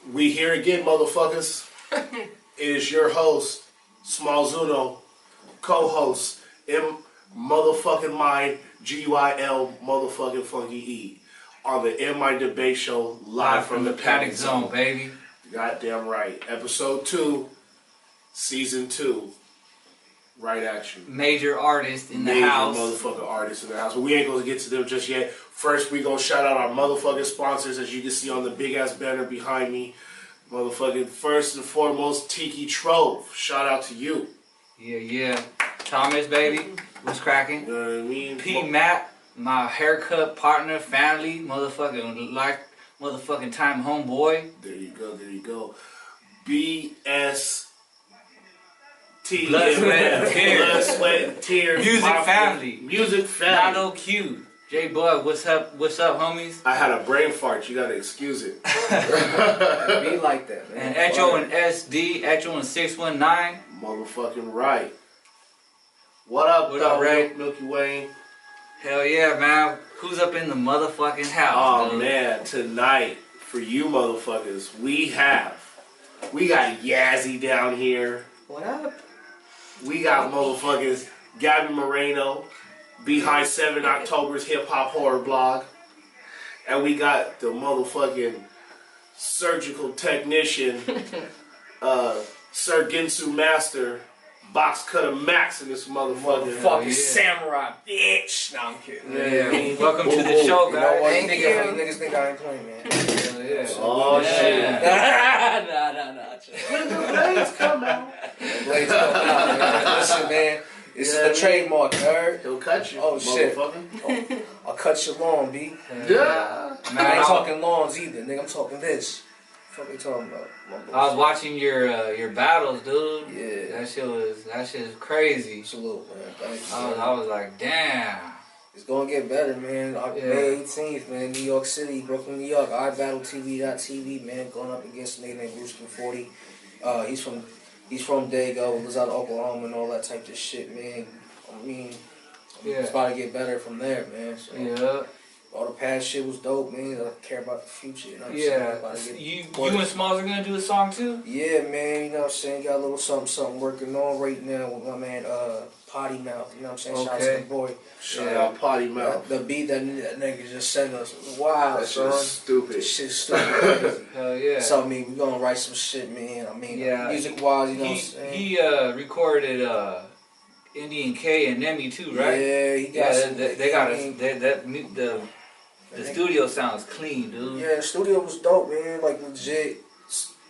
We here again, motherfuckers. It is your host, Small Zuno, co-host, M.Mind, G-U-I-L, motherfucking Funky E, on the M.Mind debate show, live from the Panic Zone, baby. Goddamn right. Episode 2, Season 2. Right at you. Major artist in the house. Major motherfucking artists in the house. But we ain't gonna get to them just yet. First, we gonna shout out our motherfucking sponsors, as you can see on the big ass banner behind me. Motherfucking first and foremost, Tiki Trove. Shout out to you. Yeah. Thomas, baby. What's cracking? You know what I mean? P. Matt, my haircut partner, family, motherfucking time homeboy. There you go. BS. Blood, sweat, and tears. Music family. Not no Q. J Bug, what's up, homies? I had a brain fart, you gotta excuse it. Be like that, man. And Echo and SD, Echo and 619. Motherfucking right. What up, Ray? Milky Way? Hell yeah, man. Who's up in the motherfucking house? Oh, dude? man, tonight, for you motherfuckers, we got Yazzie down here. What up? We got motherfuckers Gabby Moreno behind 7 October's hip hop horror blog. And we got the motherfucking surgical technician, Sir Ginsu Master, Box Cutter Max in this Motherfucking samurai bitch. No, I'm kidding. Yeah. Welcome to the show, guys. Thank you. Niggas think I ain't playing, man. Yeah. Oh, shit. Nah. When the blades come out. Blades come out, man. Listen, man. This is the trademark, nerd. He'll cut you, oh, shit. motherfucker. I'll cut your lawn, B. Yeah. Man, I ain't talking lawns either, nigga. I'm talking this. What the fuck you talking about? I was watching your battles, dude. Yeah. That shit is crazy. Salute, man. Thank you. I was like, damn. It's gonna get better, man. May 18th, man. New York City, Brooklyn, New York. iBattleTV.tv, man. Going up against a nigga named Bruce 40. He's from Dago, lives out of Oklahoma and all that type of shit, man. I mean, it's about to get better from there, man. So, yeah. All the past shit was dope, man. I care about the future, you know what I'm saying? You and Smalls are gonna do a song too? Yeah, man, you know what I'm saying? Got a little something working on right now with my man Potty Mouth, you know what I'm saying? Okay. Shout out to the boy. Shout out Potty Mouth. The beat that nigga just sent us was wild, son. That's stupid. This shit's stupid. Hell yeah. So, I mean, we gonna write some shit, man. I mean, music-wise, you know what I'm saying? He recorded Indian K and Nemi too, right? Yeah, he got the studio sounds clean, dude. Yeah, the studio was dope, man. Like, legit,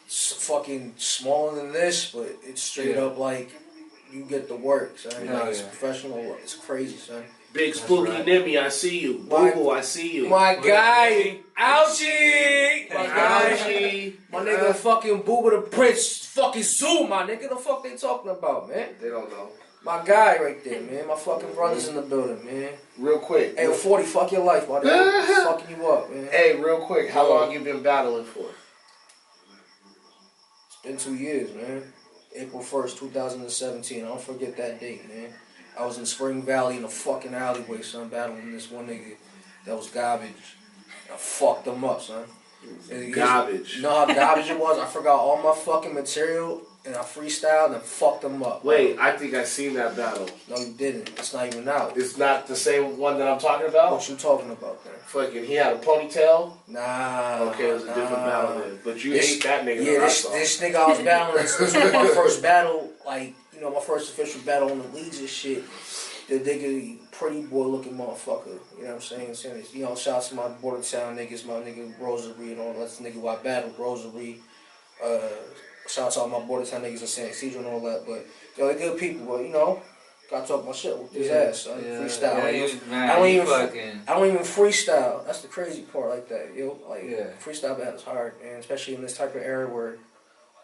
fucking smaller than this, but it's straight up like you get the work, son. Like, it's professional. It's crazy, son. Big Spooky Nemi, I see you. Boo-hoo, I see you. My guy, Ouchie! My guy, Ouchie. my nigga, fucking Booba the Prince, fucking Zoo, my nigga. The fuck they talking about, man? They don't know. My guy right there, man. My fucking brother's in the building, man. Real quick. Hey, 40, fuck your life, my nigga. Fucking you up, man. Hey, real quick, how long you been battling for? It's been 2 years, man. April 1st, 2017. I don't forget that date, man. I was in Spring Valley in a fucking alleyway, son, battling this one nigga that was garbage. I fucked him up, son. Garbage. You know how garbage it was? I forgot all my fucking material and I freestyled and fucked him up. Wait, I think I seen that battle. No, you didn't. It's not even out. It's not the same one that I'm talking about? What you talking about, man? Fucking, he had a ponytail? Nah. Okay, it was a different battle then. But you hate that nigga. Yeah, this nigga I was battling, this was my first battle, like, you know, my first official battle on the leagues and shit. The nigga, pretty boy looking motherfucker, you know what I'm saying? You know, shout out to my border town niggas, my nigga Rosary and all that. That's the nigga who I battled, Rosary. Shout out to all my border town niggas in San Ysidro and all that. But, yo, they're good people, but, you know, gotta talk my shit with his ass, son. Freestyle. I don't even freestyle. That's the crazy part, like that, yo. Like, freestyle battle's hard, man, especially in this type of era where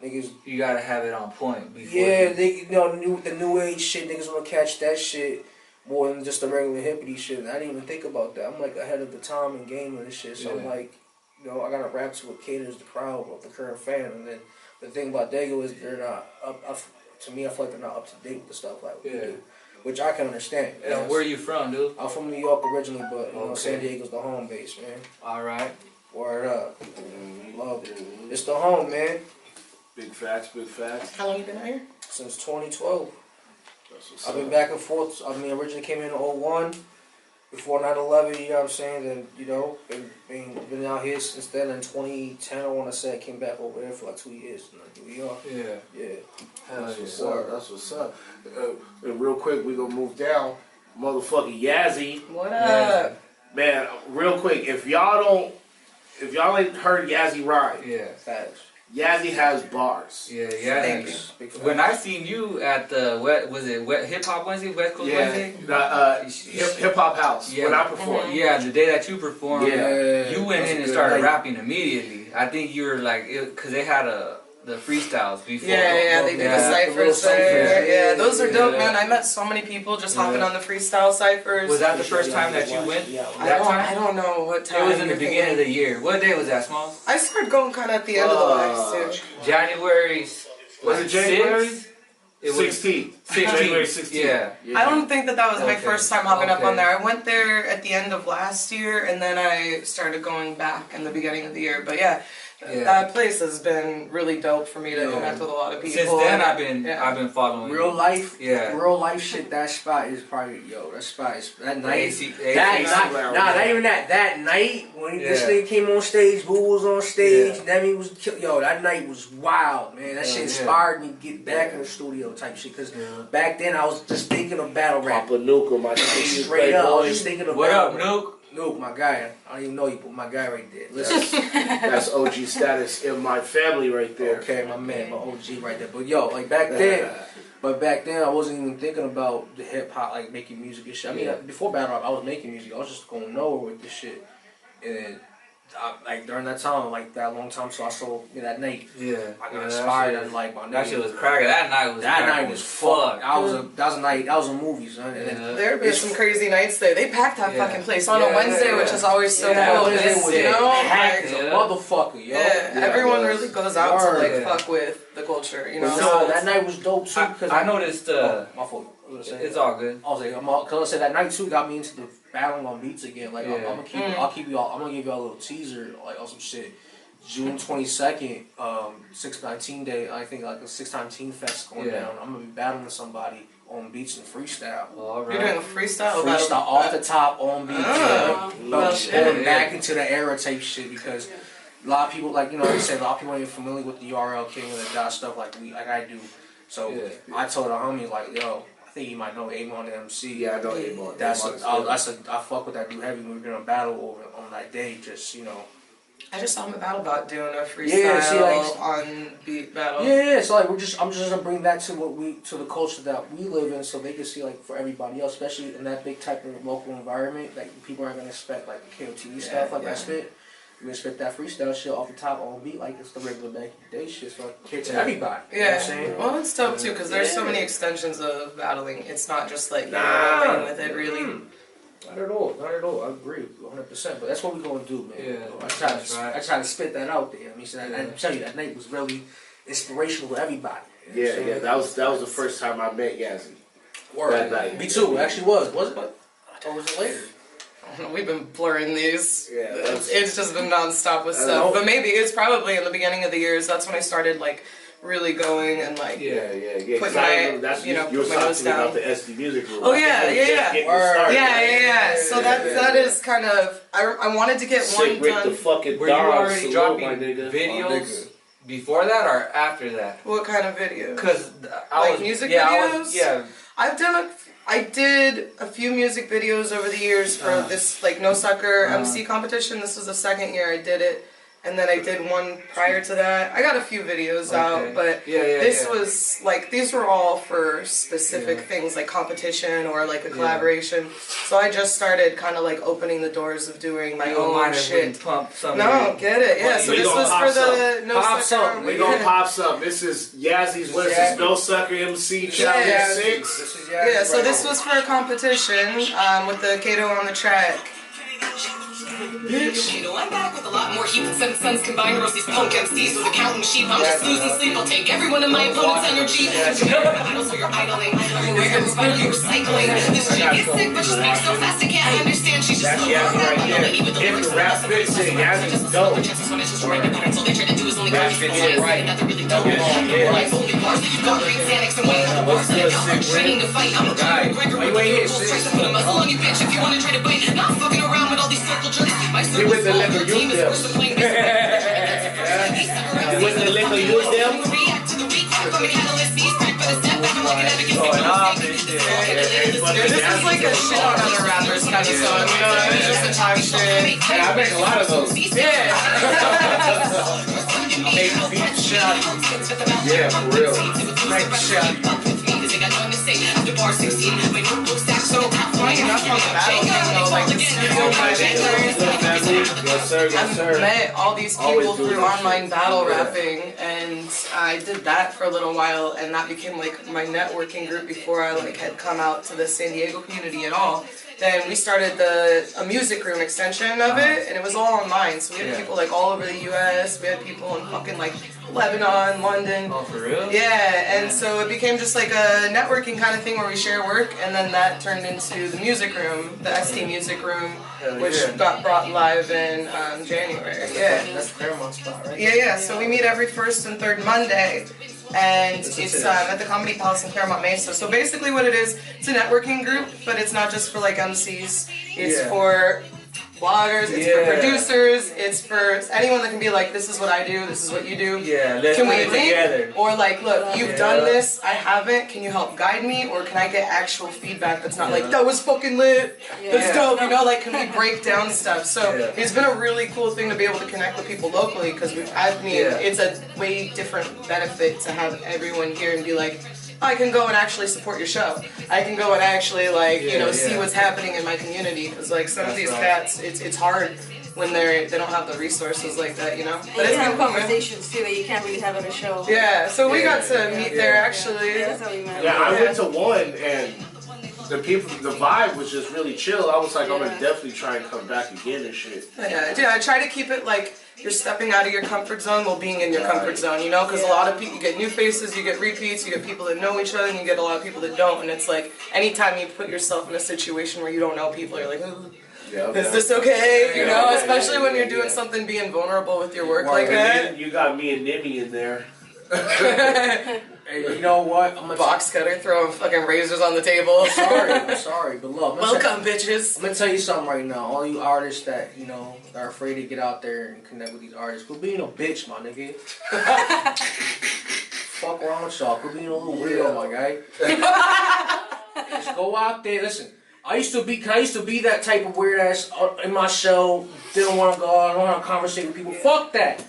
niggas, you gotta have it on point before. Yeah, you know, the new age shit, niggas wanna catch that shit more than just the regular hippity shit. And I didn't even think about that. I'm like ahead of the time and game and this shit. So I'm like, you know, I gotta rap to what caters the crowd of the current fan. And then the thing about Dago is they're not up to me, I feel like they're not up to date with the stuff like we do. Which I can understand. And where are you from, dude? I'm from New York originally, but you know, San Diego's the home base, man. Alright. Word up. Love it. It's the home, man. Big facts, big facts. How long you been out here? Since 2012. I've been up. back and forth. I mean, originally came in '01, before 9/11, you know what I'm saying? And, you know, been out here since then. In 2010, I want to say I came back over there for like 2 years in New York. Yeah. Yeah. That's what's up. That's what's up. And real quick, we gonna move down. Motherfucking Yazzie. What up? Man, real quick, if y'all ain't heard Yazzie rhyme, Yeah. Facts. Yazzie has bars. Yeah, Thank Yazzie. you. When I seen you at the Hip Hop Wednesday, West Coast Wednesday? Hip Hop House. Yeah. When I performed. Yeah, the day that you performed, Yeah. you went in and started rapping immediately. I think you were like, because they had the freestyles before. Yeah, they did the ciphers there. Yeah, those are dope, man. I met so many people just hopping on the freestyle ciphers. Was that the first time that you went? I don't know what time. It was in the beginning of the year. What day was that, Smalls? I started going kind of at the end of the last year. January. Was it January? 16th. January 16th. Yeah. I don't think that was my first time hopping up on there. I went there at the end of last year, and then I started going back in the beginning of the year. But yeah. That place has been really dope for me to connect with a lot of people. Since then, I've been following real life. Yeah, real life shit. That spot is probably that spot is that night. Not even that. That night when this nigga came on stage, Boo was on stage, Demi was that night was wild, man. That shit inspired me to get back in the studio type shit. Cause back then I was just thinking of battle rap. Papa Nuka, my straight up. I was just thinking of what battle up, rap. Nuke? Nuke, my guy. I don't even know you, but my guy right there. Listen. That's OG status in my family right there. Okay, my man, my OG right there. But yo, like back then I wasn't even thinking about the hip hop, like making music and shit. I mean, before battle rap, I was making music. I was just going nowhere with this shit. And then, like during that time, like that long time, so I saw that night. Yeah, I got inspired and like my that shit was cracking. That night was fuck. That was a movie, son. There have been some crazy nights there. They packed that fucking place on a Wednesday, which is always so cool. Wednesday was packed as a motherfucker, yo. Yeah, everyone really goes out to like fuck with the culture, you know. No, that night was dope too. Cause I noticed. My fault. It's all good. I was like, cause I said that night too got me into the battling on beats again. Like I'm gonna give y'all a little teaser, like on some shit. June 22nd, 619 day. I think like a 619 fest going down. I'm gonna be battling somebody on beats and freestyle. All right. You're doing a freestyle? Freestyle off the top on beats. Going back into the era type shit because a lot of people, like they said, a lot of people ain't familiar with the URL King and the dot stuff like I do. So I told a homie like, yo, I think you might know M.Mind MC. Yeah, I know M.Mind. I fuck with that dude heavy. We were gonna battle over on that day. Just I just saw him at BattleBot doing a freestyle on beat battle. Yeah. So like I'm just gonna bring that to the culture that we live in, so they can see like for everybody else, especially in that big type of local environment, like people aren't gonna expect like the KOTV stuff like I spit. We expect that freestyle shit off the top on beat like it's the regular back in the day shit, so I care to everybody. Yeah. You know what I'm saying? Well, it's dope too because there's so many extensions of battling. It's not just like you're with it really. Not at all. I agree 100%. But that's what we're gonna do, man. Yeah, I try to spit that out there. I mean, so I tell you that night was really inspirational to everybody. Yeah. That was the first time I met Yazzie. That night. Me too. It actually was. Wasn't it? I thought it was later. We've been blurring these. Yeah, it's just been nonstop with stuff. But maybe it's probably in the beginning of the years. That's when I started like really going and like put my you were talking about the SD music room. Oh yeah. So that is kind of I wanted to get one done. The fucking were you already dropping videos before that or after that? What kind of video? Because music videos. I did a few music videos over the years for this like No Sucker MC competition. This was the second year I did it, and then I did one prior to that. I got a few videos out, but this was like these were all for specific things like competition or like a collaboration. So I just started kind of like opening the doors of doing my own shit. No, get it? Yeah. So this was for the No Sucker. We gonna pop some. This is Yazzie's. What is this? No Sucker MC Challenge 6. Yeah. So this was for a competition with the Kato on the track. You know I'm back with a lot more heat than 7 suns combined. Roast these punk MCs with a counting sheep. I'm just losing sleep. I'll take every one of my opponent's energy. Idols for your idling. Everybody recycling. This chick is sick, but she speaks so fast I can't understand. She's just so right there. If the rap fits it, Yasmin's dope. All they try to do is only grab me right. That they really don't belong. Like only bars that you've got green Xanax and white bars that I'm training to fight. I'm a Gregor with the tries to put a muzzle on you, bitch. If you want to try to bite, not fucking around with all these circle jerks. My circle team is worse than playing this. You with the liquor youth them? React to the weak. I'm a catalyst. He's back by the step. I'm looking at it. This is like a shit on other rappers kind of song. You know, it's just a talk shit. And I make a lot of those. Yeah. Make beat shit out of you. Yeah, for real. Make shit out of you. So, funny enough on the battle thing though, like the studio I met all these people through online battle rapping, and I did that for a little while, and that became like my networking group before I like had come out to the San Diego community at all. Then we started a music room extension of it, and it was all online. So we had people like all over the U.S. We had people in fucking like Lebanon, London. Oh, for real? Yeah, and so it became just like a networking kind of thing where we share work, and then that turned into the music room, the ST Music Room, which got brought live in January. Yeah, that's the Claremont spot, right? Yeah. So we meet every first and third Monday. And it's at the Comedy Palace in Claremont Mesa. So basically what it is, it's a networking group, but it's not just for like MCs. It's for bloggers, it's for producers, it's for anyone that can be like, this is what I do, this is what you do. Yeah, let's can put we it link? together. Or like, look, you've done this, I haven't, can you help guide me? Or can I get actual feedback that's not like, that was fucking lit, that's dope, you know, like can we break down stuff? So it's been a really cool thing to be able to connect with people locally, because it's a way different benefit to have everyone here and be like, I can go and actually support your show. I can go and actually like, see what's happening in my community, because like some of these cats, it's hard when they don't have the resources like that, you know. But it's have conversations too that you can't really have at a show. Yeah, so we got to meet there actually. Yeah, that's how we met. Yeah, I went to one and the vibe was just really chill. I was like, I'm gonna definitely try and come back again and shit. Yeah, I try to keep it like you're stepping out of your comfort zone while being in your comfort zone, you know? Because a lot of people, you get new faces, you get repeats, you get people that know each other, and you get a lot of people that don't. And it's like, anytime you put yourself in a situation where you don't know people, you're like, is this okay? You know, especially when you're doing something, being vulnerable with your work like that. You got me and Nibby in there. Hey, you know what? I'm a box cutter throwing fucking razors on the table. I'm sorry, but look. Welcome, bitches. I'm gonna tell you something right now. All you artists that, are afraid to get out there and connect with these artists, quit being a bitch, my nigga. Fuck wrong with y'all. Quit being a little weirdo, my guy. Just go out there. Listen, I used to be that type of weird ass in my show. Didn't want to go out. I don't want to conversate with people. Fuck that.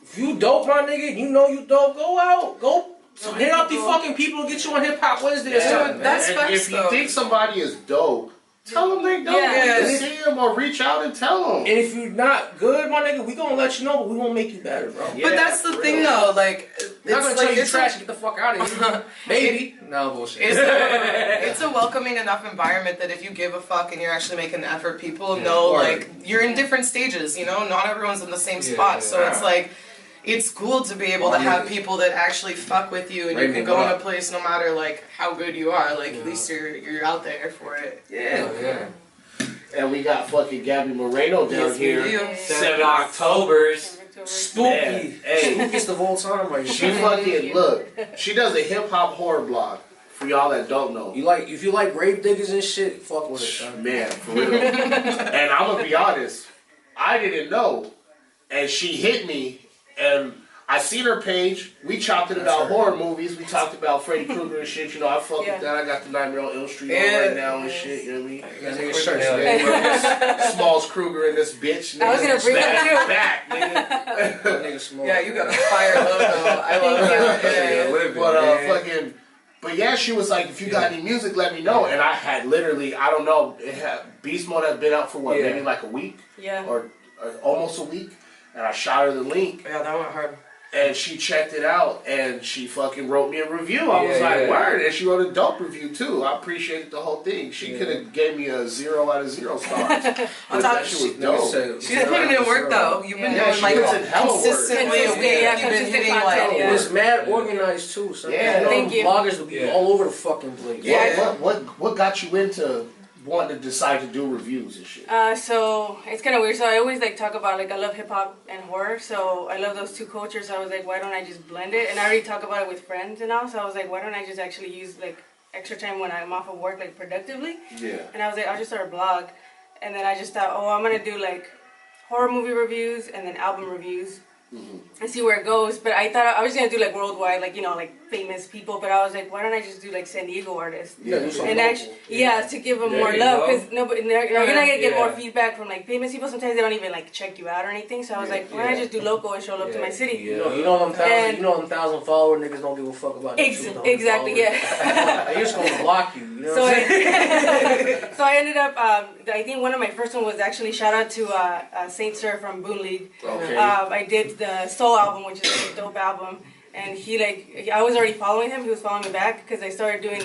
If you dope, my nigga, you know you dope. Go out. Go. So hit up these fucking people and get you on Hip Hop Wednesday or something. That's and if you think somebody is dope, tell them they dope. See them or reach out and tell them. And if you're not good, my nigga, we gonna let you know, but we gonna make you better, bro. But that's the thing, though. Like, I'm not gonna tell you trash and get the fuck out of here. Maybe. No bullshit. It's a welcoming enough environment that if you give a fuck and you're actually making an effort, people know like you're in different stages. You know, not everyone's in the same spot, so it's like. It's cool to be able to have people that actually fuck with you, and you can go in a place no matter like how good you are. Like at least you're out there for it. Yeah. And we got fucking Gabby Moreno down here. 7 Octobers. Spooky. Hey, spookiest of all time right she fucking look. She does a hip hop horror blog. For y'all that don't know, if you like grave diggers and shit, fuck with it, son. Man, for real. And I'm gonna be honest, I didn't know, and she hit me. And I seen her page. We chopped it about horror movies. We talked about Freddy Krueger and shit. You know, I fuck with that. I got the Nightmare on Elm Street on right now and shit. You know what I mean? Smalls Krueger in this bitch. I was gonna bring that too. Back, nigga. Yeah, you got a fire logo. I love that. But yeah, she was like, if you got any music, let me know. And I had literally, I don't know, Beast Mode had been out for what, maybe like a week? Yeah. Or almost a week. And I shot her the link. Yeah, that went hard. And she checked it out, and she fucking wrote me a review. I was like, word. And she wrote a dope review, too. I appreciated the whole thing. She could have gave me a 0 out of 0 stars. But that shit was dope. She's putting in work, though. You've been doing, like, consistently a week. You've been hitting, like... It's mad organized, too. So Thank you. Bloggers will be all over the fucking place. Yeah. What got you into wanting to decide to do reviews and shit? So it's kind of weird. So I always like talk about like I love hip hop and horror. So I love those two cultures. So I was like, why don't I just blend it? And I already talk about it with friends and all. So I was like, why don't I just actually use like extra time when I'm off of work like productively? Yeah. And I was like, I'll just start a blog. And then I just thought, oh, I'm gonna do like horror movie reviews and then album reviews. And see where it goes. But I thought I was gonna do like worldwide, like, you know, like famous people. But I was like, why don't I just do like San Diego artists? And actually, to give them more love, because you're not gonna get more feedback from like famous people. Sometimes they don't even like check you out or anything. So I was like, why don't I just do local and show love to my city? You know them 1,000 follower niggas don't give a fuck about that. Exactly, yeah. They just gonna block you. You know So what I'm saying? so I ended up. I think one of my first one was actually shout out to Saint Sir from Boon League. Okay. I did the Soul album, which is a dope album, and I was already following him. He was following me back because I started doing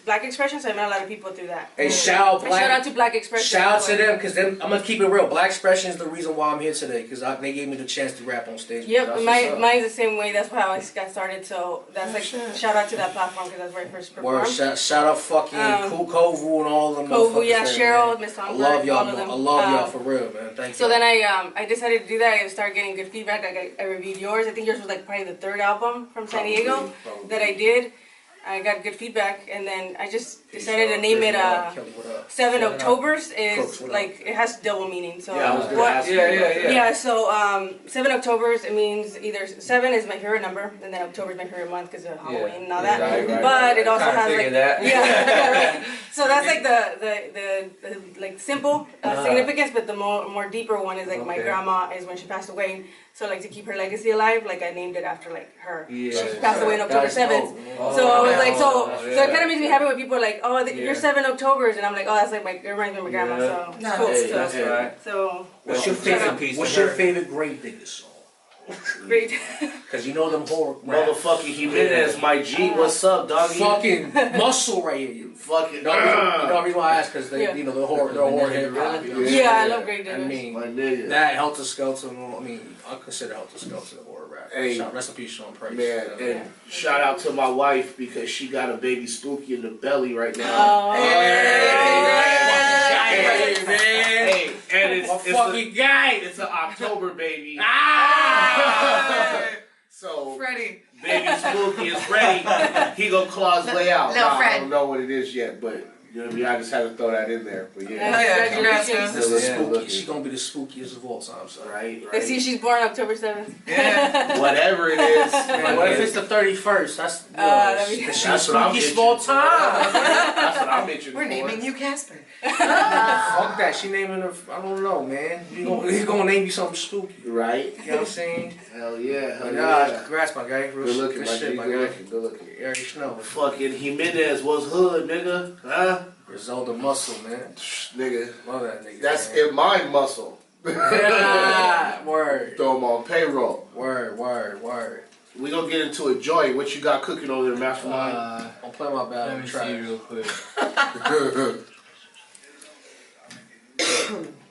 Black Expression, so I met a lot of people through that. Hey, shout out to Black Expression. Shout out to them, because I'm gonna keep it real. Black Expression is the reason why I'm here today, because they gave me the chance to rap on stage. Yep, mine's the same way. That's how I got started. So that's like shout out to that platform because that's where I first performed. Shout out fucking Kovu and all of them. Kovu, yeah, Cheryl, Miss I love y'all. all of them. I love y'all for real, man. Thank you. So then I decided to do that. I started getting good feedback. I reviewed yours. I think yours was like probably the third album from San Diego that I did. I got good feedback, and then I just decided to name it 7 Octobers. Is like it has double meaning. So so 7 Octobers, it means either 7 is my favorite number, and then October is my favorite month because of Halloween and all that. Right. But it also has like that. So that's like the like simple significance, but the more deeper one is like my grandma is when she passed away. So like to keep her legacy alive, like I named it after like her. She passed away on October 7th. So I was like, so it kind of makes me happy when people are like, oh, you're 7 Octobers, and I'm like, oh, that's like it reminds me of my grandma. So it's cool. Hey, that's right. So what's your favorite Grave Digger song? Great. Because you know them horror. Motherfucking Jimenez, my G, what's up, doggy? Fucking muscle right here. You fucking. The reason why I ask because they, the horror hip hop. Yeah, I love Great Diggers. I mean, that Helter Skelter. I mean, I consider Helter Skelter horror rap. Hey, rest in peace, Sean Price. Man, and shout out to my wife because she got a baby Spooky in the belly right now. Hey, and it's an October baby. So Freddie. Baby Spooky is ready. He gonna claws lay out. No, Fred. I don't know what it is yet, but you know what I mean. I just had to throw that in there. But She's gonna be the spookiest of all time. So. Right. Let's see, she's born October 7th. Yeah. Whatever it is. What if it's the 31st? That's spooky small time. That's what I'm itching for. We're naming you Casper. Fuck that. She naming her. I don't know, man. He's gonna name you something spooky, right? You know what I'm saying? Hell yeah. Congrats, my guy. Good looking, my shit, G. my Good guy. looking. Eric Snow. Fucking Jimenez was hood, nigga. Huh? Griselda muscle, man. Nigga. Love that nigga. That's M.Mind muscle. Word. Throw them on payroll. Word. We gonna get into a joint. What you got cooking over there, Mastermind? I'll play my battle. Let me see real quick.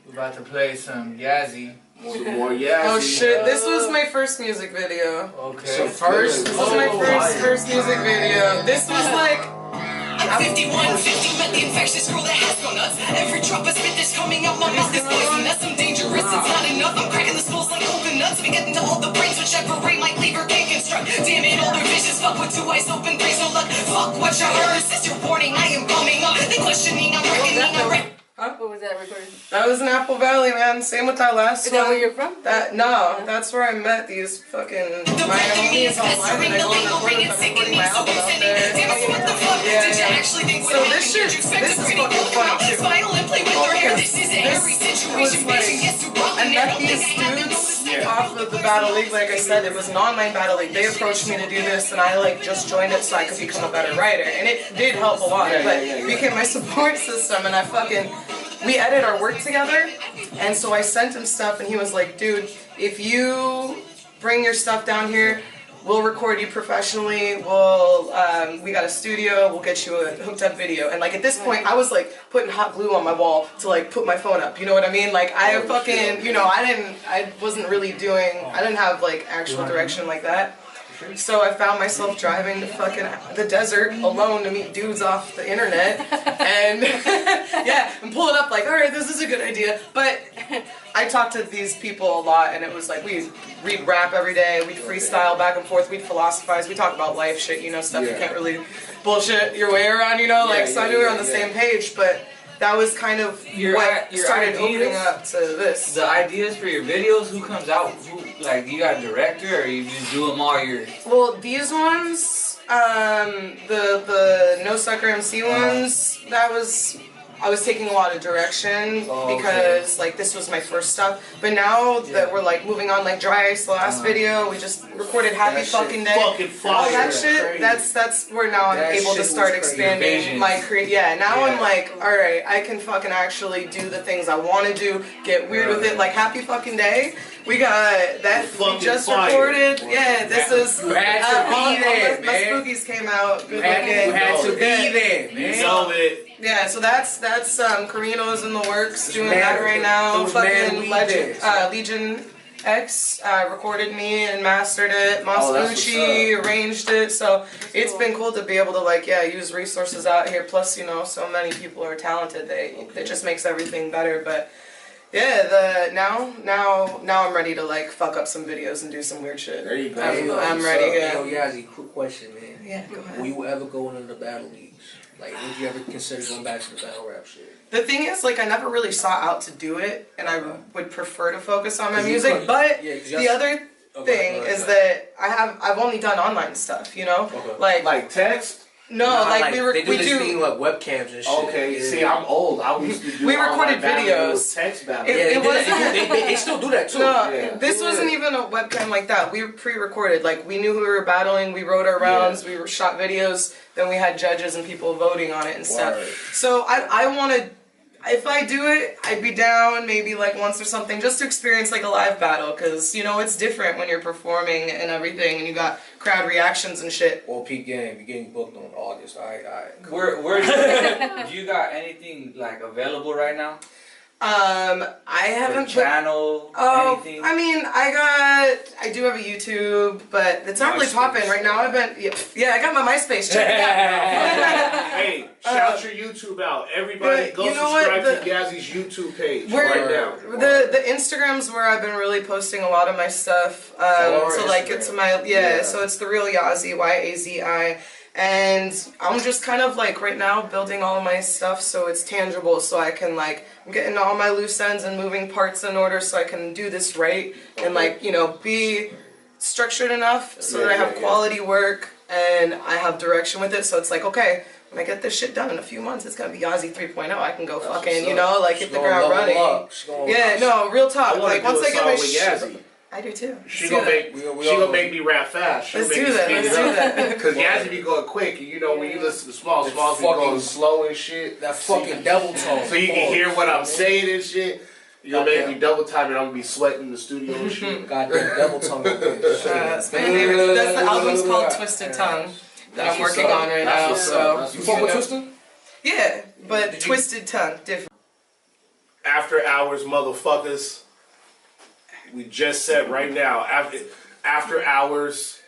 We're about to play some Yazzie. Some more Yazzie. Oh shit, this was my first music video. Okay. So first? This was my first music video. This was like... I'm 51, met the infectious girl that has go nuts. Every drop of spit that's coming out my mouth is poisonous. I'm dangerous, it's not enough. I'm cracking the skulls like coconuts. We get into all the brains, whichever ray my cleaver can construct. Damn it, all their visions fuck with 2 eyes open, praise no luck. Fuck what you heard, this is your warning, I am coming up. They questioning, I'm reckoning, I'm reckoning. Huh? What was that recording? That was in Apple Valley, man. Same with that last Is one. that where you're from? No, that's where I met these fucking The Miami is online, and I go and record them and recording my album out there. So this shit, this is fucking funny too. I met these dudes off of the Battle League. Like I said, it was an online Battle League. They approached me to do this, and I like just joined it so I could become a better writer, and it did help a lot. But it became my support system, and we edited our work together, and so I sent him stuff, and he was like, dude, if you bring your stuff down here. We'll record you professionally. We got a studio. We'll get you a hooked up video. And like at this point, I was like putting hot glue on my wall to like put my phone up. You know what I mean? Like I fucking, you know, I wasn't really doing. I didn't have like actual direction like that. So I found myself driving to fucking the desert alone to meet dudes off the internet, and yeah, and pull it up like, all right, this is a good idea. But I talked to these people a lot, and it was like we'd rap every day, we'd freestyle back and forth, we'd philosophize, we talk about life shit, you know, stuff you can't really bullshit your way around, you know, like so I knew we were on the same page, but. That was kind of what started opening up to this. The ideas for your videos, who comes out? Who, like, you got a director, or you just do them all your... Well, these ones, the No Sucker MC ones, that was... I was taking a lot of direction because like this was my first stuff. But now that we're like moving on, like Dry Ice, the last video, we just recorded Happy Fucking Day. Fucking fire. All that shit, that's where now I'm able to start expanding my career. Yeah, now I'm like, alright, I can fucking actually do the things I want to do, get weird with it. Like Happy Fucking Day, we got that, we just recorded. Yeah, this is, all my spookies came out. You had to be there, man. You know it. Yeah, so that's Carino's in the works, doing that right now. Fucking Legion X recorded me and mastered it. Masucci arranged it, so it's been cool to be able to like use resources out here. Plus, you know, so many people are talented. It just makes everything better. But yeah, now I'm ready to like fuck up some videos and do some weird shit. There you go. I'm ready. Yo, Yazzie, quick question, man. Yeah, go ahead. Will you ever go into the battle leagues? Like, would you ever consider going back to the battle rap shit? The thing is, like, I never really sought out to do it, and I would prefer to focus on my music. But the other thing is that I've only done online stuff, you know, like text. No, like they do we this do thing like webcams and shit. Okay, see, I'm old. I used to do we recorded videos. Text battle. They still do that too. No, this wasn't even a webcam like that. We were pre-recorded. Like we knew who we were battling. We wrote our rounds. We shot videos. Then we had judges and people voting on it and stuff. So I wanted. If I do it, I'd be down maybe like once or something just to experience like a live battle, because you know it's different when you're performing and everything and you got crowd reactions and shit. Well, peak game, you're getting booked on August. Alright. Where do you got anything like available right now? I haven't channel. Anything? I mean, I do have a YouTube, but it's not really popping right now. I got my MySpace. Check it out. Hey, shout your YouTube out. Everybody go subscribe to Yazzy's YouTube page right now. The Instagram's where I've been really posting a lot of my stuff. So like it's my so it's The Real Yazzie, YAZI. And I'm just kind of like right now building all of my stuff so it's tangible, so I can like, I'm getting all my loose ends and moving parts in order so I can do this right and like, you know, be structured enough so that I have quality work and I have direction with it. So it's like, okay, when I get this shit done in a few months, it's gonna be Yazzie 3.0. I can go fucking, you know, like hit the ground running. Yeah, no, real talk. Like once I get my shit. I do too. She gonna make me rap fast. Let's do that. Because Yazzie be going quick, and you know when you listen to Smalls be going slow and shit. That fucking devil tone. So you can hear what I'm saying and shit. You gonna make me double time, and I'm gonna be sweating in the studio and shit. Goddamn devil tongue. That's my favorite. That's the album's called Twisted Tongue that I'm working on right now. So you fuck with Twisted? Yeah, but Twisted Tongue different. After hours, motherfuckers. We just said right now, after hours,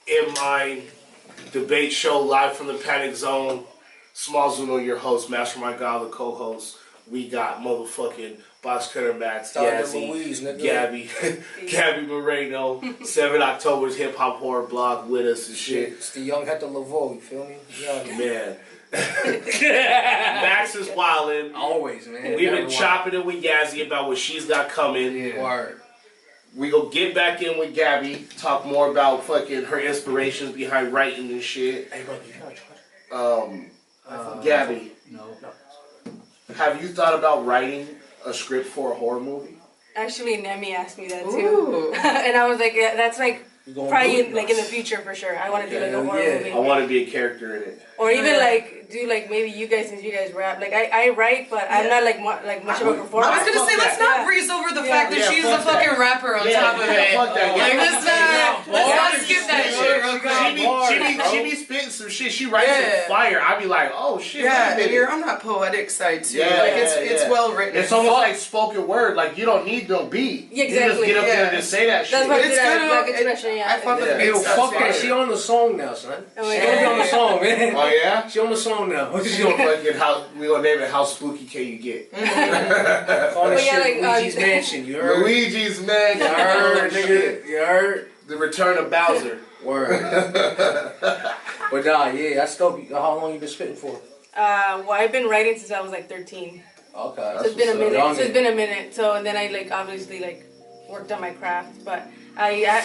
M.Mind, debate show live from the Panic Zone. Small Zuno, your host, Mastermind God, the co-host. We got motherfucking Box Cutter Max, Yazzie, Gabby Moreno, 7 October's Hip Hop Horror Blog with us and shit. It's the young Hector Lavoie, you feel me? Man. Max is wildin'. Always, man. We've been chopping it with Yazzie about what she's got coming. Word. We go get back in with Gabby, talk more about fucking her inspirations behind writing and shit. Hey, brother, you got a charger? Gabby. No. Have you thought about writing a script for a horror movie? Actually, Nemi asked me that too. And I was like, yeah, that's like Probably in the future for sure. I want to do like a horror movie. I want to be a character in it. Or even do maybe you guys, since you guys rap. Like I write, but I'm not much of a performer. I was gonna say let's not breeze over the fact that she's a fucking rapper on top of it. Fuck that. Like let's not skip that shit real quick. She be spitting some shit. She writes some fire. I be like, oh shit. Yeah, and you're on that poetic side too. Like it's well written. It's almost like spoken word. Like you don't need no beat. Yeah, exactly. You just get up there and just say that shit. That's what it's good. Black expression. Yeah. I fuck with the Yo, beat stuff. fuck that. She on the song now, son. Oh, She gonna be on the song, man. Oh yeah. She on the song now. She gonna fucking we gonna name it How Spooky Can You Get? Call this shit Luigi's Mansion. You heard? Luigi's Mansion. You heard, nigga? You heard? The Return of Bowser. Word. But yeah, I still. How long you been spitting for? Well, I've been writing since I was 13. Okay. So it's been a minute. So and then I obviously worked on my craft, but I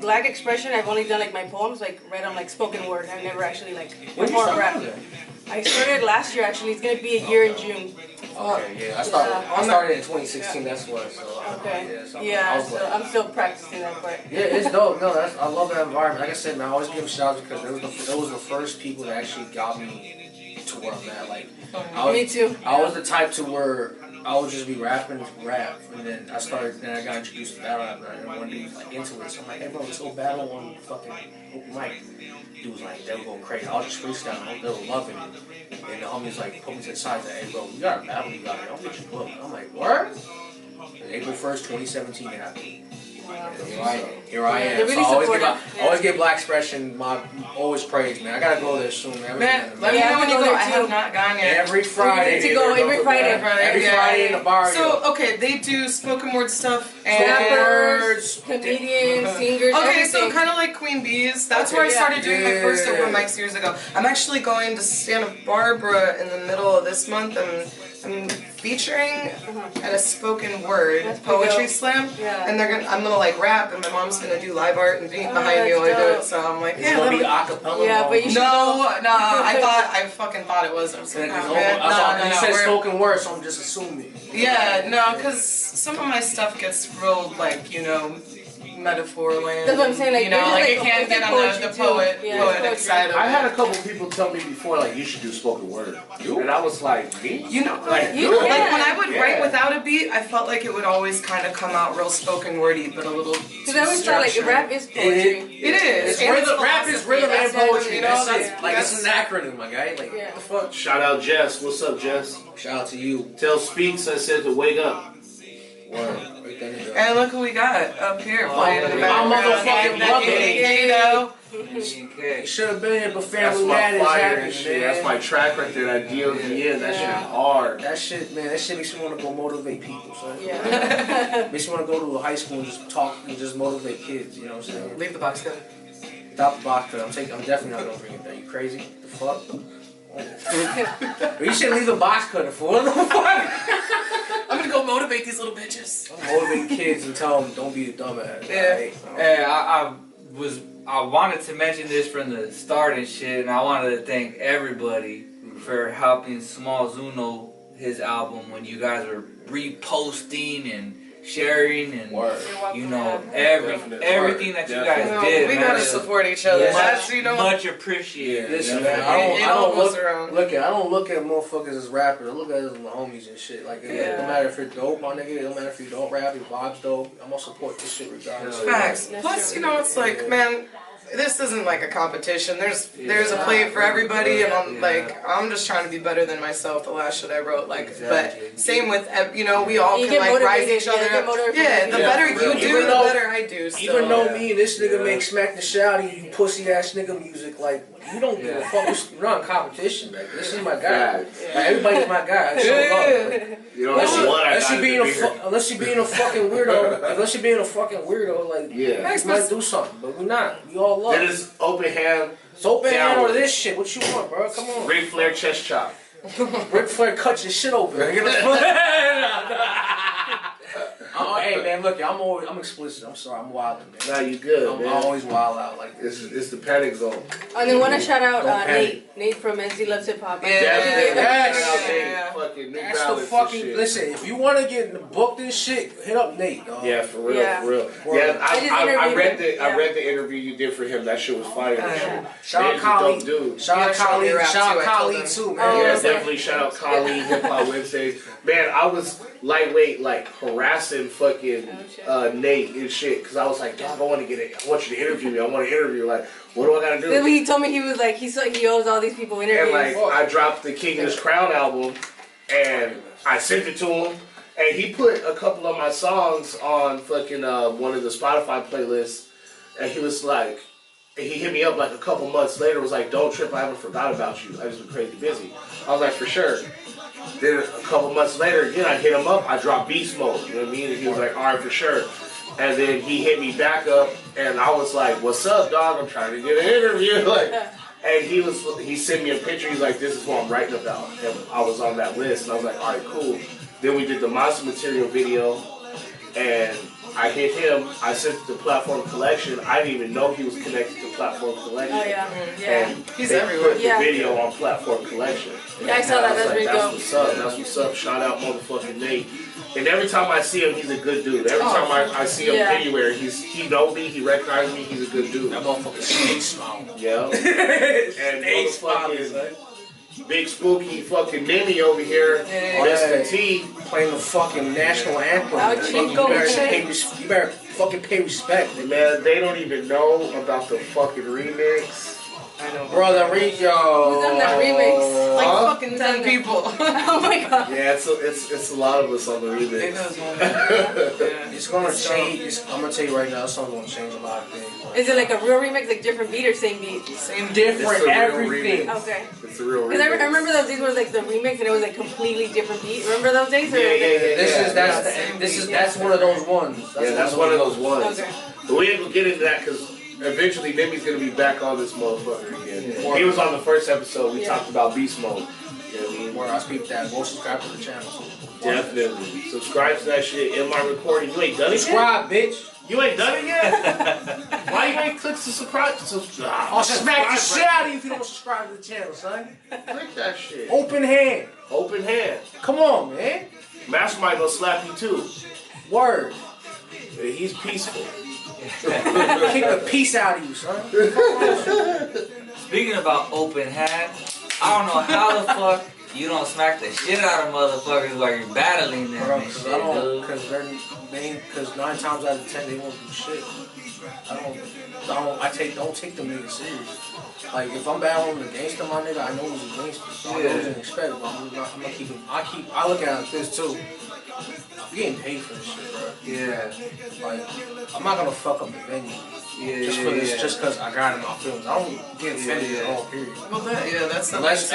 Black expression. I've only done my poems read on spoken word. I've never actually performed rap. I started last year actually. It's gonna be a year in June. Okay, yeah. I started in 2016. That's what. So. Okay. Yeah. So I'm still practicing that part. Yeah, it's dope. No, I love that environment. Like I said, man, I always give them shout outs because it was the first people that actually got me to where I'm at. Me too. I was the type to where I would just be rapping, and then I got introduced to battle rap, and one dude was into it. So I'm like, hey bro, let's go battle on fucking open mic. Dude was like, they were going crazy. I was just freestyling. They were loving it. And the homies put me to the side and said, hey bro, we got a battle, I'll get you booked. I'm like, what? And April 1st, 2017 happened. Here I am. Really so I always give Black expression always praise, man. I gotta go there soon, man. Man, let me know when you go. I have not gone yet. Every Friday. Every Friday. Friday in the bar. So okay, they do spoken word stuff and rappers, comedians, singers. Okay, everything. so kind of like Queen Bees. That's where I started doing my first open mics years ago. I'm actually going to Santa Barbara in the middle of this month, and I'm featuring at a spoken word poetry slam, and I'm gonna rap, and my mom's gonna do live art and paint behind me while I do it. So I'm like, it's gonna be acapella. Yeah, but you should I fucking thought it was. I was like, no. You said spoken word, so I'm just assuming. Yeah, no, because some of my stuff gets real metaphor land. That's what I'm saying. It can't get on the poetic side of it. I had a couple people tell me before, you should do spoken word. And I was like, me? When I would write without a beat, I felt like it would always kind of come out real spoken wordy, but a little. Because I always thought rap is poetry. It is. Rap is rhythm and poetry. That's it. It's an acronym, my guy. What the fuck? Shout out Jess. What's up, Jess? Shout out to you. Tell Speaks I said to wake up. Word. And look who we got up here playing in the My background. motherfucking should have been here, but family matters. That's my fire happened, and shit. man. That's my track right there. That DODN. That shit hard. That shit makes me want to go motivate people, son. Yeah. Makes me want to go to a high school and just talk and just motivate kids. You know what I'm saying? Leave the box cut. Stop the box cut. I'm definitely not gonna bring it there. You crazy? The fuck? You should leave the box cutter for what the fuck? I'm gonna go motivate these little bitches. I'm motivating kids and tell them don't be a dumbass. Yeah. Right? Hey, I wanted to mention this from the start and shit, and I wanted to thank everybody for helping Small Zuno his album when you guys were reposting and sharing and everything that you guys did. We gotta support each other. That's much appreciated. Listen, man, I don't look at motherfuckers as rappers. I look at them as my homies and shit. It don't matter if you're dope, my nigga. It don't matter if you don't rap. Your vibe's dope. I'm gonna support this shit regardless. Facts. Plus, it's man. This isn't a competition. There's a plate for everybody, and I'm just trying to be better than myself. The last shit I wrote, but same with we all can rise each other up. Yeah, the better you do, the better I do. So. Even though me and this nigga make Smack the Shouty, you pussy ass nigga music, you don't give a fuck. We're not in competition, man. This is my guy. Everybody's my guy. I show love. Unless you're being a fucking weirdo, you might do something, but we're not. We all love. It is open hand. It's open hand or this shit. What you want, bro? Come on. Ric Flair chest chop. Ric Flair cut your shit open. hey man, look, I'm explicit. I'm sorry, I'm wilding, man. Nah, you good, I'm man. always wild out like this. It's the panic zone. And then want to shout out Don't panic. Nate from NC Loves Hip Hop. Yeah. Fucking New That's the Balance and fucking shit. listen. If you want to get booked and shit, hit up Nate, dog. Yeah, for real, Yeah. for real. Word. Yeah, I read the interview you did for him. That shit was fire. Shout out Khalid, dude. shout out Khalid, rap shout out too, I told Khalid him. too, man. Oh, Yeah, okay. definitely shout out Khalid, Hip Hop Wednesdays. Man, I was lightweight, like harassing fucking Nate and shit, because I was like, dog, I want you to interview me. I want to interview. Like, what do I gotta do? Then he told me he was like, he owes all these people interviews. And like, I dropped the King of His Crown album, and I sent it to him, and he put a couple of my songs on fucking one of the Spotify playlists, and he was like, and he hit me up like a couple months later, was like, don't trip, I haven't forgot about you. I just been crazy busy. I was like, for sure. Then a couple months later, again, I hit him up, I dropped Beast Mode, you know what I mean? And he was like, alright, for sure. And then he hit me back up, and I was like, what's up, dog? I'm trying to get an interview. Like, and he sent me a picture, he's like, this is what I'm writing about. And I was on that list, and I was like, alright, cool. Then we did the Monster Material video, and I hit him, I sent it to Platform Collection. I didn't even know he was connected to Platform Collection. Oh yeah, yeah. And He's they everywhere. put the video on Platform Collection. Yeah, I saw that. was That's like, pretty that's dope. what's up. That's what's up. Shout out motherfucking Nate. And every time I see him, he's a good dude. Every time I see him Yeah. anywhere, he know me, he recognizes me, he's a good dude. That motherfucker snake smile. Yeah. And motherfucking Big Spooky fucking Nimmy over here, Mr. T. Playing the fucking national anthem. How Man. cheap You go better with pay that? you better fucking pay respect. Man, they don't even know about the fucking remix. I know. Brother, read yo. Who's done that remix? Like Huh? fucking 10 people. Oh my god. Yeah, it's a lot of us on the It remix. does, man. Yeah. It's gonna change. I'm gonna tell you right now, this song's gonna change a lot of things. Is it like a real remix, like different beat or same beat? Same It's different a real everything. remix. Okay. It's a real Because I remix. remember those days where it was like the remix and it was like completely different beat. Remember those days? Or That's one of those ones. That's one of those ones. Okay. But we ain't gonna get into that because eventually Nimmy's gonna be back on this motherfucker again. Yeah. He was on the first episode. We Yeah. talked about Beast Mode. You know what I mean? Where I speak that. Go subscribe to the channel. Definitely. Subscribe to that shit. M.Mind recording. You ain't done it yet? Subscribe, bitch. You ain't done it yet? Why you ain't click to subscribe? I'll smack the shit out of you if you don't subscribe to the channel, son. Click that shit. Open hand. Open hand. Come on, man. Mastermind gonna slap you too. Word. Yeah, he's peaceful. Kick the peace out of you, son. Speaking about open hand, I don't know how the fuck you don't smack the shit out of motherfuckers while you're battling them Bro, and cause shit, I don't, dude. cause 9 times out of 10 they won't do shit. Don't take them niggas serious. Like if I'm battling a gangster, my nigga, I know who's a gangster. So I know who's an expect, but I'm gonna keep him. I look at it like this too. I'm getting paid for this shit, bro. Yeah. Like I'm not gonna fuck up the venue. Yeah, Just for this, just cause I got it in my feelings. I don't get offended at all, period. Well, that's the Unless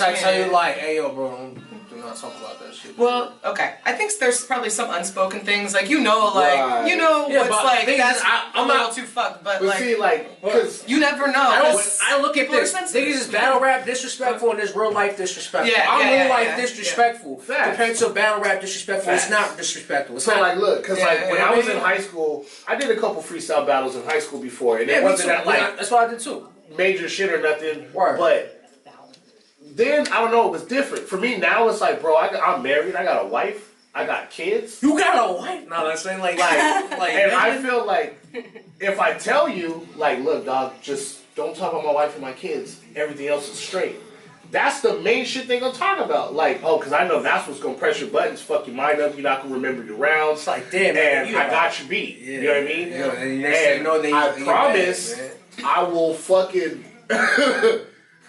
I tell you like, hey yo, bro, do not talk about that shit. Well, okay. I think there's probably some unspoken things, like what's Yeah, but like thing that's is, I'm a little not- too fucked, but But like see, like, because you never know. I look at People are this. sensitive. Niggas is battle rap disrespectful and there's real life disrespectful. Yeah, I'm yeah, real life yeah, disrespectful. Facts. Compared to battle rap disrespectful, it's Facts. not disrespectful. It's so not. like, look, because like when Yeah, I was yeah. in high school, I did a couple freestyle battles in high school before, and Yeah, it me wasn't too. that like That's what I did too. major shit or nothing. Word. But then I don't know, it was different for me. Now it's like, bro, I'm married, I got a wife, I got kids. You got a wife? No, that's saying like And I feel like if I tell you, like, look, dog, just don't talk about my wife and my kids. Everything else is straight. That's the main shit they gonna talk about. Like, oh, because I know that's what's gonna press your buttons, fuck your mind up. You're not gonna remember your rounds. It's like, damn, man, and I got you beat. Yeah. You know what I mean? Yeah, and next thing you know, I they promise, get mad, I will fucking.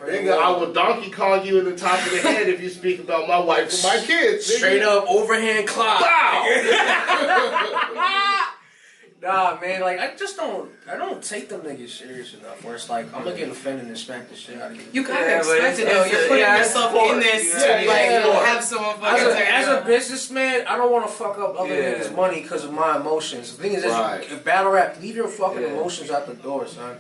Nigga, I will Donkey Kong you in the top of the head if you speak about my wife and my kids. Nigga. Straight up overhand clock. Bow! Nah, man, like I don't take them niggas serious enough. Where it's like I'm gonna get offended and smack the shit out of you. you kind of Yeah, but expect it it's- though. You're putting yeah, yourself of course. in this Yeah, to like yeah. have someone fucking tear you As a down. businessman, I don't want to fuck up other Yeah. niggas' money because of my emotions. The thing is, Right. if battle rap, leave your fucking Yeah. emotions out the door, son.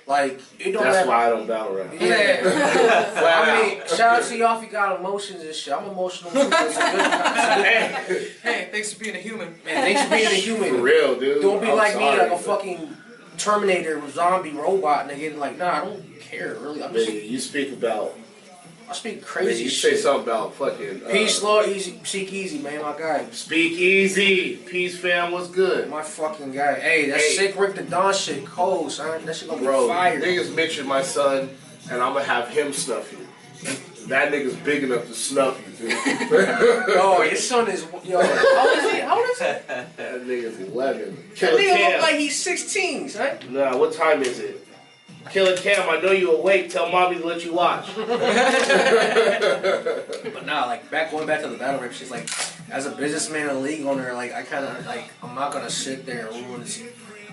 Like, it don't That's matter. why I don't battle rap. Yeah. I mean, Wow. shout out to y'all if you got emotions and shit. I'm emotional too. But it's a good Hey, thanks for being a human. man, thanks for being a human. For real, dude. Don't be I'm like sorry, me, like a but- fucking Terminator, zombie, robot, nigga. Like, nah, I don't care, really. I'm just, Nigga, you speak about. I speak Nigga, crazy you say shit. something about fucking. Peace, Lord, easy, seek easy, man, my guy. Speak easy. Peace, fam. What's good? My fucking guy. Hey, that Hey. sick Rick the Don shit, cold, son. That shit gonna Bro, be fire. niggas mention my son, and I'm gonna have him snuff you. That nigga's big enough to snuff you, dude. Yo, your son is, yo, how old is he? How old is he? That nigga's 11. That Killer nigga look Cam. like he's 16, son. Nah, what time is it? Killer Cam, I know you awake. Tell mommy to let you watch. But nah, like going back to the battle rap shit, like as a businessman and league owner, like I kind of like I'm not gonna sit there and ruin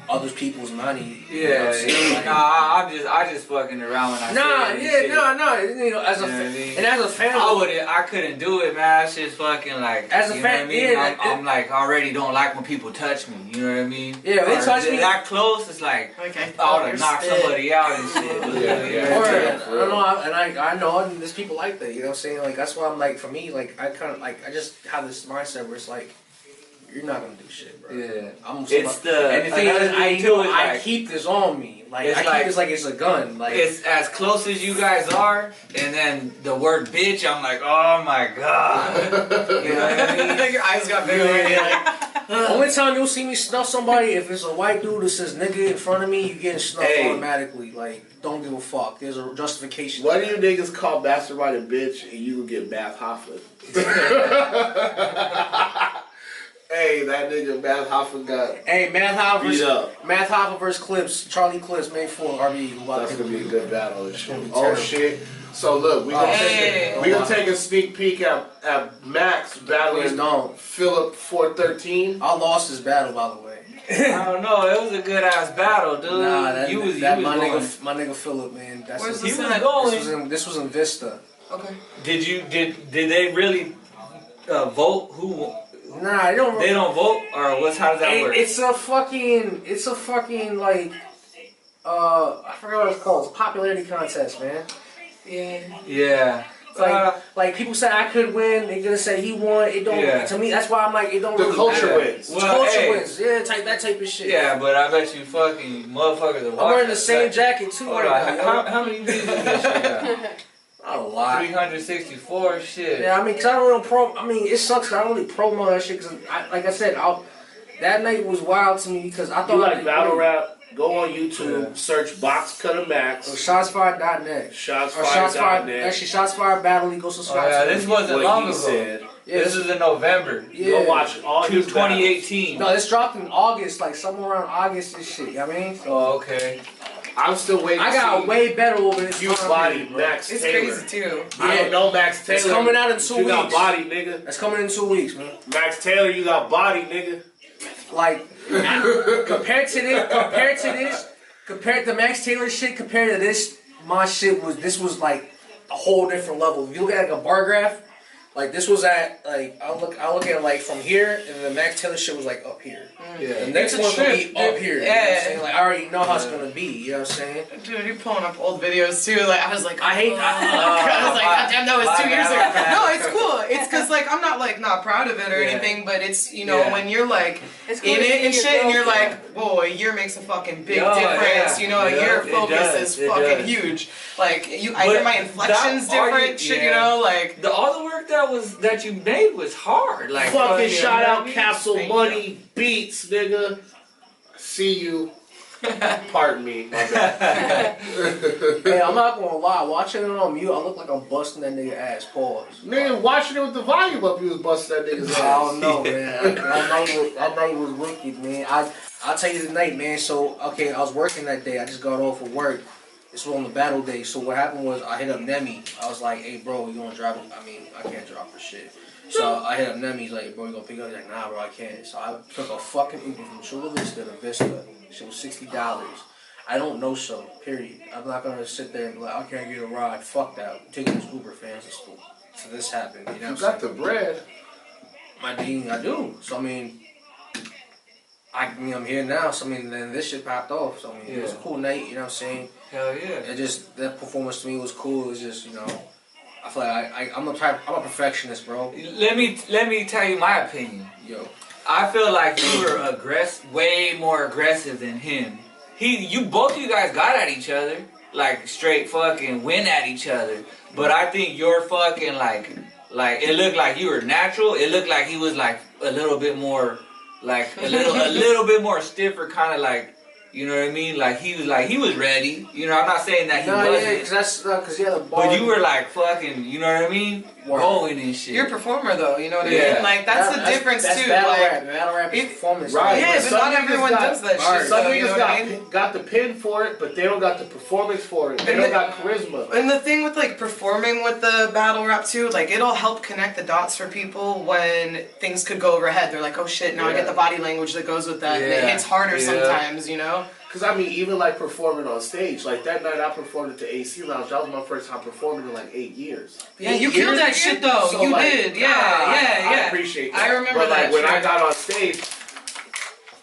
other people's money. You know what I'm saying? Like, I just fucking around when I nah, say yeah, shit. no. You know, as a You know what I mean? and as a family, I couldn't do it, man. It's just fucking like, As a you know what I fan- mean? yeah, I'm like already don't like when people touch me. You know what I mean? Yeah, they Or touch me. that close. It's like Okay. I want to knock somebody out and shit. Yeah, or, yeah. I don't know, and I know and there's people like that. You know what I'm saying? Like that's why I'm like, for me, like I kind of like I just have this mindset where it's like, you're not gonna do shit, bro. Yeah. I'm It's the and the thing is, another I thing too is I like, keep this on me. Like it's I keep like- this like it's a gun. Like it's as close as you guys are, and then the word bitch, I'm like, oh my god. You know what I mean? Your eyes got big already. only time you'll see me snuff somebody if it's a white dude that says nigga in front of me, you getting snuffed Hey. automatically. Like don't give a fuck. There's a justification. What do you niggas call Bastard Right a bitch and you will get Bath Hoffman? Hey, that nigga Bath Hoffman got Hey, Math Hoffa beat versus up. Clips, Charlie Clips, May 4, RB. That's gonna be a good battle and shit. gonna be Oh terrible. shit. So look, we gonna Hey. take a sneak peek at Max Please battling don't. Philip 413. I lost this battle, by the way. I don't know. It was a good ass battle, dude. Nah, that, you was that my my nigga Philip, man. That's Where's his, the He set? was going. this was in Vista. Okay. Did they really vote? Who? Nah, they don't. They don't vote, or what's? How does that work? It's a fucking like, I forgot what it's called. It's a popularity contest, man. Yeah. Yeah. It's like people said I could win. They gonna say he won. It don't. Yeah. To me, that's why I'm like, it don't. The really culture matter. wins. It's Well, culture hey. wins. Yeah, that type of shit. Yeah, but I bet you fucking motherfuckers are watching. I'm wearing the same jacket too. Hold right on. now, How many views did this shit got? a lot. 364 shit. Yeah, I mean, cause I don't really it sucks. 'Cause I don't really promo that shit. Cause like I said, that night was wild to me because I thought You I like could battle win. rap? Go on YouTube, search Box Cutter Max, Or shotsfired.net. shotsfired.net. Actually, Shots Fired Battle. Go subscribe. Oh, yeah, to this them. wasn't What long he ago. said. Yeah, This is in November. yeah. Go watch all his battles. 2018. No, this dropped in August, like somewhere around August. This shit. You know what I mean? Oh, okay. I'm still waiting. I got to see way better over this. you time body period, bro. Max It's Taylor. crazy too. I don't know Max Taylor. It's coming out in 2 You got weeks. body, nigga. That's coming in 2 weeks, man. Max Taylor, you got body, nigga. Like compared to the Max Taylor shit, compared to this, my shit was like a whole different level. If you look at like a bar graph, like this was at like I look at it like from here, and the Max Taylor shit was like up here. Yeah. The next It's a one's gonna be trip, up dude. here. You know Yeah. what I'm saying? Like I already know how it's gonna be. You know what I'm saying? Dude, you're pulling up old videos too. Like I was like, I hate. I was like, God damn, that was 2 years ago. bad. No, it's cool. It's because like I'm not like not proud of it or Yeah. anything, but it's you know Yeah. when you're like It's cool in to it see and your shit, and you're growth. like, whoa, a year makes a fucking big Oh, difference. yeah. You know, a Yeah, year it focus does, is it fucking does. huge. Like I But hear my inflections that- are different. you- Shit, you yeah. know, like All the work that you made was hard. Like Fucking shout out you know what I mean? Castle Thank Money Beats, nigga. See you. Pardon me. My bad. Hey, I'm not gonna lie. Watching it on mute, I look like I'm busting that nigga ass. Pause. Nigga, watching it with the volume up, you was busting that nigga's I ass. don't know, man. That night was wicked, man. I'll tell you the night, man. So, okay, I was working that day. I just got off of work. This was on the battle day. So what happened was I hit up Nemi. I was like, hey, bro, you gonna drive? I mean, I can't drive for shit. So I hit up Nemi. He's like, hey, bro, you gonna pick up? He's like, nah, bro, I can't. So I took a fucking Uber from Chula Vista to Vista. Shit was $60. I don't know so, period. I'm not gonna sit there and be like, I can't get a ride. Fuck that. I'm taking this Uber, fans. So this happened. You know You what I'm got the bread. I do. So I mean, I'm here now, so I mean, then this shit popped off. So I mean, it was a cool night, you know what I'm saying? Hell yeah. It just, that performance to me was cool. It was just, you know, I feel like I'm a perfectionist, bro. Let me tell you my opinion. Yo. I feel like you were way more aggressive than him. Both of you guys got at each other, like straight fucking went at each other. But I think you're fucking like it looked like you were natural. It looked like he was like a little bit more, like a little bit more stiffer, kind of like, you know what I mean? Like he was ready. You know, I'm not saying that he wasn't. Yeah, because he had a bar. But you were like fucking, you know what I mean? Going and shit. You're a performer though, you know what I mean? Like that's the difference that's too. Battle like rap. Battle rap is performance. Right. Yeah, but not everyone does that shit. Some So, you know niggas got the pin for it, but they don't got the performance for it. They don't got charisma. And the thing with like performing with the battle rap too, like it'll help connect the dots for people when things could go overhead. They're like, oh shit, now I get the body language that goes with that, and it hits harder sometimes, you know. Because, I mean, even, like, performing on stage, like, that night I performed at the AC Lounge, that was my first time performing in, like, 8 years. Yeah, you killed that shit, though. So, you like, did. Yeah. I appreciate that. I remember but, like, that when shit. I got on stage,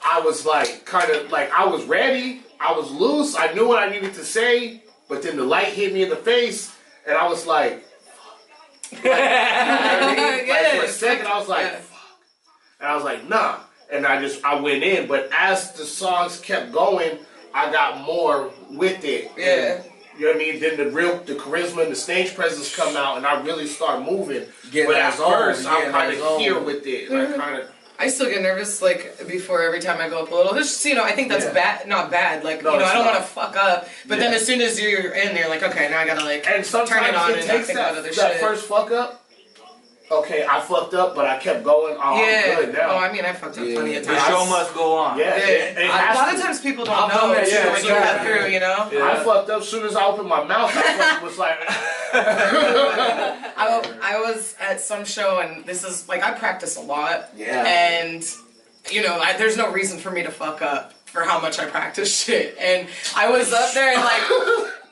I was, like, kind of, like, I was ready. I was loose. I knew what I needed to say. But then the light hit me in the face, and I was like, fuck. You know what I mean? Like, for a second, I was like, fuck. And I was like, nah. And I went in, but as the songs kept going, I got more with it. Yeah. And, you know what I mean? Then the charisma and the stage presence come out, and I really start moving. But at first, I'm kind of here with it. Like, I still get nervous, like, before every time I go up a little. Just, you know, I think that's bad, not bad. Like, no, you know, I don't want to fuck up. But then as soon as you're in there, like, okay, now I gotta, like, and sometimes turn it on it and takes think about other shit. that first fuck up. Okay, I fucked up, but I kept going. Oh, I'm good now. Oh, I mean, I fucked up plenty of The times. show must go on. Yeah. A lot of times people don't know when you got through, you know? Yeah. I fucked up as soon as I opened my mouth. I was like... I was at some show, and this is, like, I practice a lot. Yeah. And, you know, there's no reason for me to fuck up for how much I practice shit. And I was up there, and, like...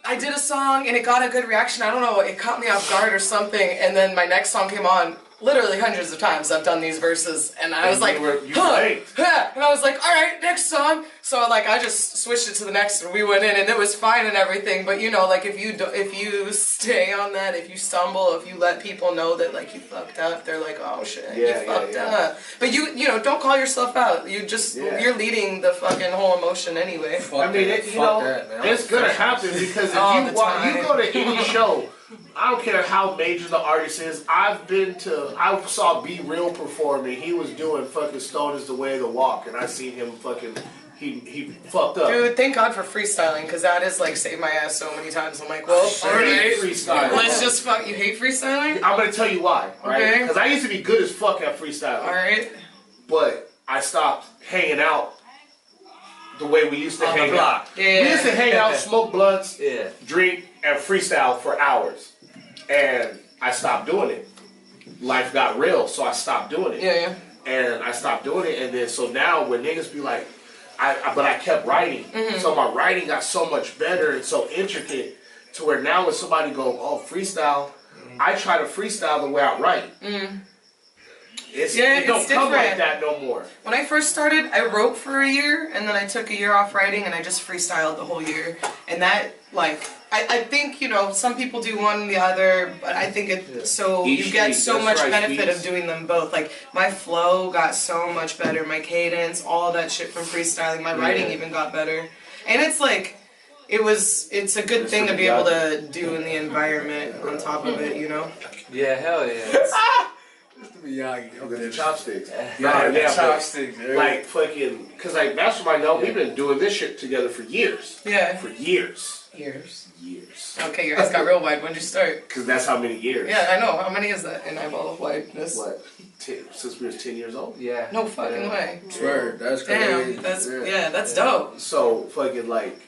I did a song and it got a good reaction. I don't know, it caught me off guard or something. And then my next song came on. Literally hundreds of times I've done these verses, and I was like, and I was like, all right, next song. So like I just switched it to the next, and we went in, and it was fine and everything. But you know, like if you stay on that, if you stumble, if you let people know that like you fucked up, they're like, oh shit, you fucked up. But you know, don't call yourself out. You just you're leading the fucking whole emotion anyway. I mean, it's gonna happen because if you go to any show. I don't care how major the artist is. I saw Be Real perform, and he was doing fucking Stone is the Way to Walk, and I seen him fucking, he fucked up. Dude, thank God for freestyling, because that has like saved my ass so many times. I'm like, well, alright, freestyling. Let's just fuck. You hate freestyling? I'm gonna tell you why, right? Because I used to be good as fuck at freestyling. Alright. But I stopped hanging out the way we used to hang out. Yeah. We used to hang out, smoke blunts, drink, and freestyle for hours. And I stopped doing it. Life got real, so I stopped doing it. Yeah. And I stopped doing it, and then so now when niggas be like, but I kept writing. So my writing got so much better and so intricate to where now when somebody go, oh, freestyle, I try to freestyle the way I write. It don't come like that no more. When I first started, I wrote for a year, and then I took a year off writing, and I just freestyled the whole year. And that, like, I think, you know, some people do one and the other, but I think you get so much benefit of doing them both. Like, my flow got so much better, my cadence, all that shit from freestyling. My writing even got better. And it's like, it's a good thing to be able to do in the environment on top of it, you know? Yeah, hell yeah. The chopsticks. Chopsticks. Like fucking, cause like that's what I know. We've been doing this shit together for years. Yeah. For years. Years. Okay, your eyes got real wide. When'd you start? Cause that's how many years. Yeah, I know. How many is that in eyeball wideness? What? Since we was 10 years old. Yeah. No fucking way. Swear, that's crazy. Damn, that's dope. So fucking like,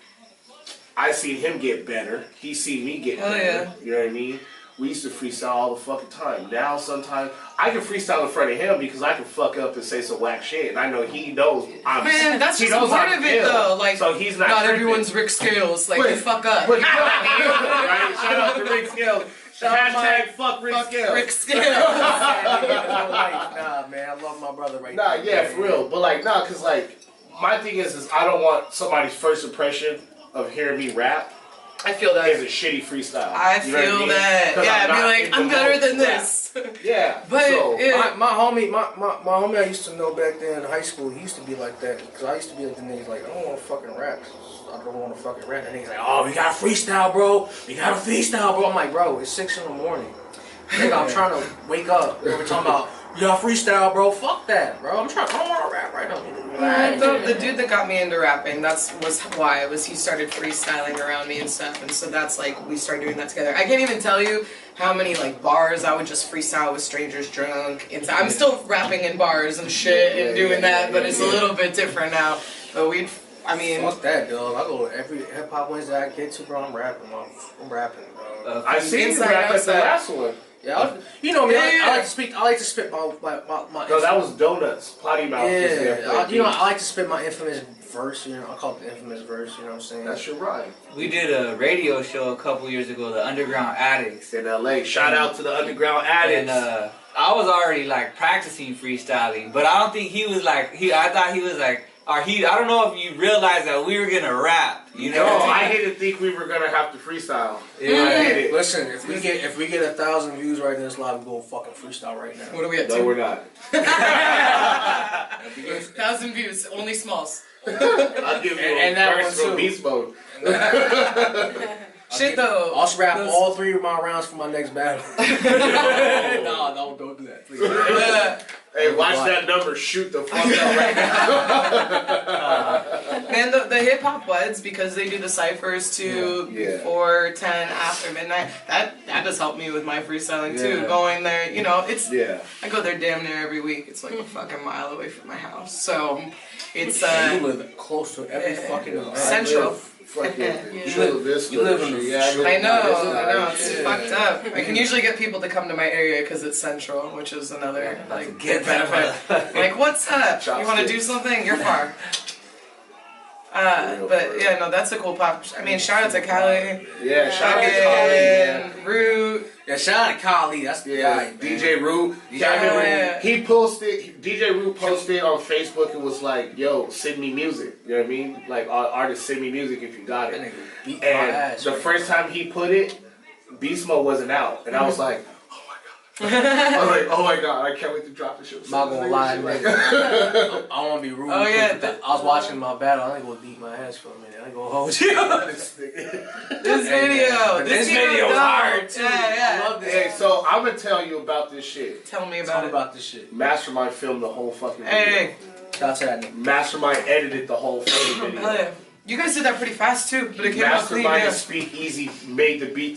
I seen him get better. He seen me get better. Yeah. You know what I mean? We used to freestyle all the fucking time. Now sometimes I can freestyle in front of him because I can fuck up and say some whack shit, and I know he knows. Man, that's just part of it though. Like, so he's not everyone's Rick Scales. Like, you fuck up. Right? Shout out to Rick Scales. Hashtag fuck Rick Scales. Rick Scales. Nah, man, I love my brother right now. Nah, yeah, for real. But like, nah, cause like my thing is I don't want somebody's first impression of hearing me rap. I feel that. Is a shitty freestyle. I feel that. Yeah, I'd be like, I'm better than this. Yeah. But so, my homie I used to know back then in high school, he used to be like that. Because I used to be like the niggas like, I don't want to fucking rap. I don't want to fucking rap. And he's like, oh, we got to freestyle, bro. We got to freestyle, bro. I'm like, bro, it's 6 in the morning. Nigga, I'm trying to wake up. We're talking about, you got freestyle, bro. Fuck that, bro. I don't want to rap right now. The dude that got me into rapping, was why he started freestyling around me and stuff, and so that's like we started doing that together. I can't even tell you how many like bars I would just freestyle with strangers drunk. I'm still rapping in bars and shit and doing that, but it's a little bit different now. But fuck that, dog. I go to every hip hop Wednesday I get to, bro. I'm rapping, bro. I seen you rap at the last one. Yeah, you know me. I like to speak. I like to spit my. No, that was Donuts. Potty Mouth. Yeah, you know, I like to spit my infamous verse. You know, I call it the infamous verse. You know what I'm saying? That's your right. We did a radio show a couple years ago, the Underground Addicts in LA. Shout out to the Underground Addicts. And I was already like practicing freestyling, but I don't think he was like I thought he was like. I don't know if you realized that we were gonna rap. You know? No, I didn't think we were gonna have to freestyle. Yeah. Listen, if we get 1,000 views right in this live, we go fucking freestyle right now. What are we at? No, we're not. 1,000 views, only smalls. I'll give you a verse from Beast Mode. Shit though. I'll scrap all 3 of my rounds for my next battle. No, don't do that, please. Hey, watch that number shoot the fuck out right now. Man, the hip hop buds, because they do the ciphers too, before 10, after midnight. That does help me with my freestyling too. Going there, you know, it's. Yeah. I go there damn near every week. It's like a fucking mile away from my house, so it's. You live close to every fucking event. Central. You live in the I know, it's fucked up. I can usually get people to come to my area because it's central, which is another like good benefit. Like, what's up? You want to do something? You're far. But yeah, no, that's a cool pop. I mean, shout out to Cali. Yeah, shout out to Cali. Root. Yeah, shout out to Kali. That's the guy. DJ Root. He posted. DJ Root posted on Facebook. It was like, "Yo, send me music." You know what I mean? Like, artists, send me music if you got it. And the first time he put it, Beast Mode wasn't out, and I was like, "Oh my god!" I was like, "Oh my god! I can't wait to drop the shit." I'm not gonna lie, man. I don't want to be rude. Oh yeah, I was watching my battle. I ain't gonna beat my ass for a minute. I ain't gonna hold you. This video is hard too. Yeah. I love this. Hey, so I'm gonna tell you about this shit. Tell me about this shit. Mastermind filmed the whole fucking video. Hey, shout out to that nigga. Mastermind edited the whole fucking video. Hell yeah. You guys did that pretty fast too, but it came out clean. Mastermind and Speak Easy made the beat